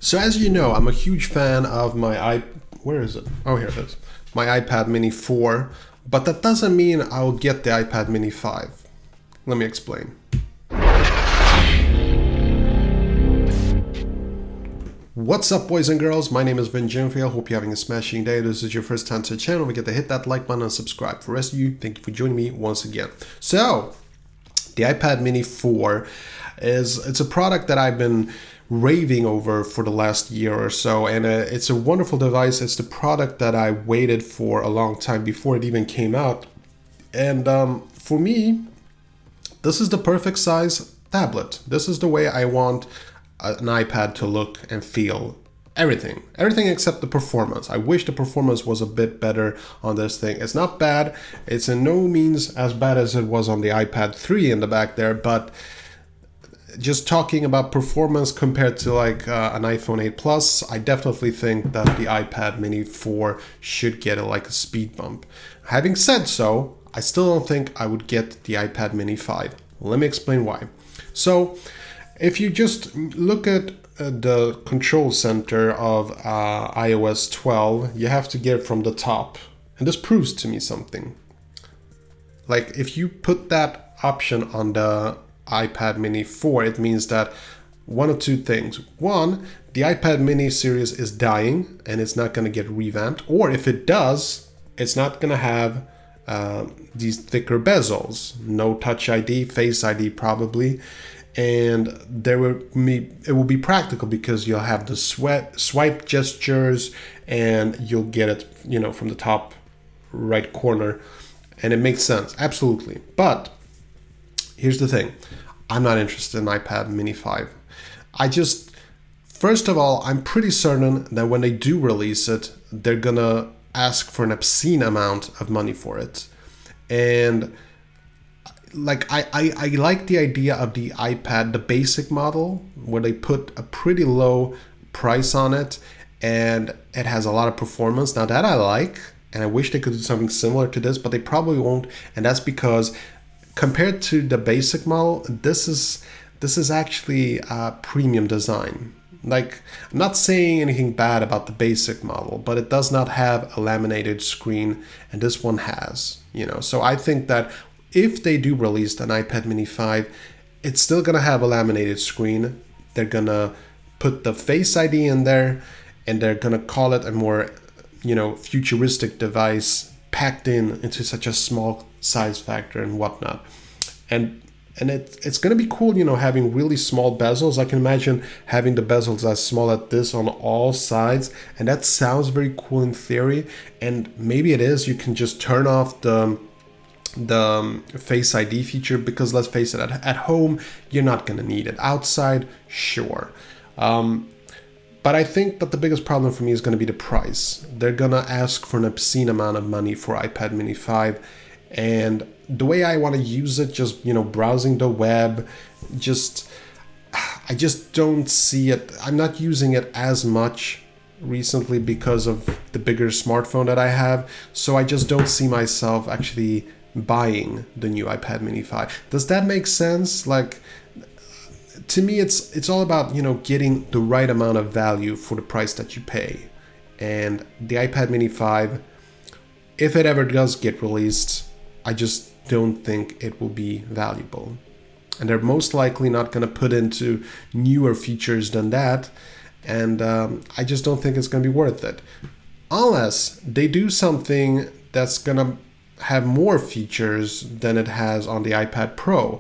So as you know, I'm a huge fan of my where is it? Oh, here it is. My iPad mini 4, but that doesn't mean I'll get the iPad mini 5. Let me explain. What's up, boys and girls? My name is Vin Jinfield. Hope you're having a smashing day. This is your first time to the channel. We get to hit that like button and subscribe. For the rest of you, thank you for joining me once again. So, the iPad mini 4 it's a product that I've been raving over for the last year or so, and it's a wonderful device. It's the product that I waited for a long time before it even came out, and for me, this is the perfect size tablet. This is the way I want an iPad to look and feel. Everything except the performance. I wish the performance was a bit better on this thing. It's not bad. It's in no means as bad as it was on the iPad 3 in the back there, but just talking about performance compared to like an iPhone 8 Plus, I definitely think that the iPad mini 4 should get like a speed bump. Having said so, I still don't think I would get the iPad mini 5. Let me explain why. So if you just look at the control center of iOS 12, you have to get it from the top. And this proves to me something. Like if you put that option on the iPad mini 4, it means that one of two things. One, the iPad mini series is dying and it's not going to get revamped. Or if it does, it's not going to have these thicker bezels. No Touch ID, Face ID probably. And it will be practical because you'll have the swipe gestures and you'll get it, you know, from the top right corner, and it makes sense, absolutely. But here's the thing, I'm not interested in iPad mini 5. First of all, I'm pretty certain that when they do release it, they're gonna ask for an obscene amount of money for it. And like I like the idea of the iPad, the basic model, where they put a pretty low price on it and it has a lot of performance. Now that I like, and I wish they could do something similar to this, but they probably won't, and that's because compared to the basic model, this is actually a premium design. Like, I'm not saying anything bad about the basic model, but it does not have a laminated screen, and this one has, you know. So I think that if they do release an iPad mini 5, it's still gonna have a laminated screen. They're gonna put the Face ID in there, and they're gonna call it a more, you know, futuristic device packed into such a small size factor and whatnot. And it's gonna be cool, you know, having really small bezels. I can imagine having the bezels as small as this on all sides, and that sounds very cool in theory. And maybe it is. You can just turn off the Face ID feature, because let's face it, at home you're not going to need it. Outside, sure. But I think that the biggest problem for me is going to be the price. They're going to ask for an obscene amount of money for iPad mini 5, and the way I want to use it, just, you know, browsing the web, I just don't see it. I'm not using it as much recently because of the bigger smartphone that I have, so I just don't see myself actually buying the new iPad mini 5. Does that make sense? Like, to me, it's all about, you know, getting the right amount of value for the price that you pay. And the iPad mini 5, if it ever does get released, I just don't think it will be valuable. And they're most likely not going to put into newer features than that. And I just don't think it's going to be worth it. Unless they do something that's going to have more features than it has on the iPad Pro,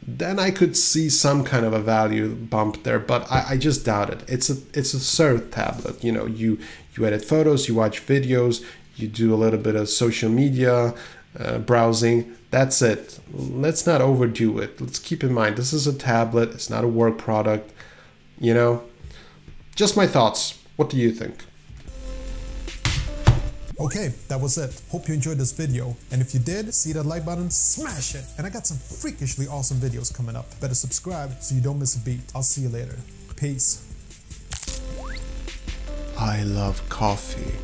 then I could see some kind of a value bump there, but I just doubt it. It's a served tablet. You know, you edit photos, you watch videos, you do a little bit of social media browsing. That's it. Let's not overdo it. Let's keep in mind, this is a tablet. It's not a work product. You know, just my thoughts. What do you think? Okay, that was it. Hope you enjoyed this video. And if you did, see that like button, smash it. And I got some freakishly awesome videos coming up. Better subscribe so you don't miss a beat. I'll see you later. Peace. I love coffee.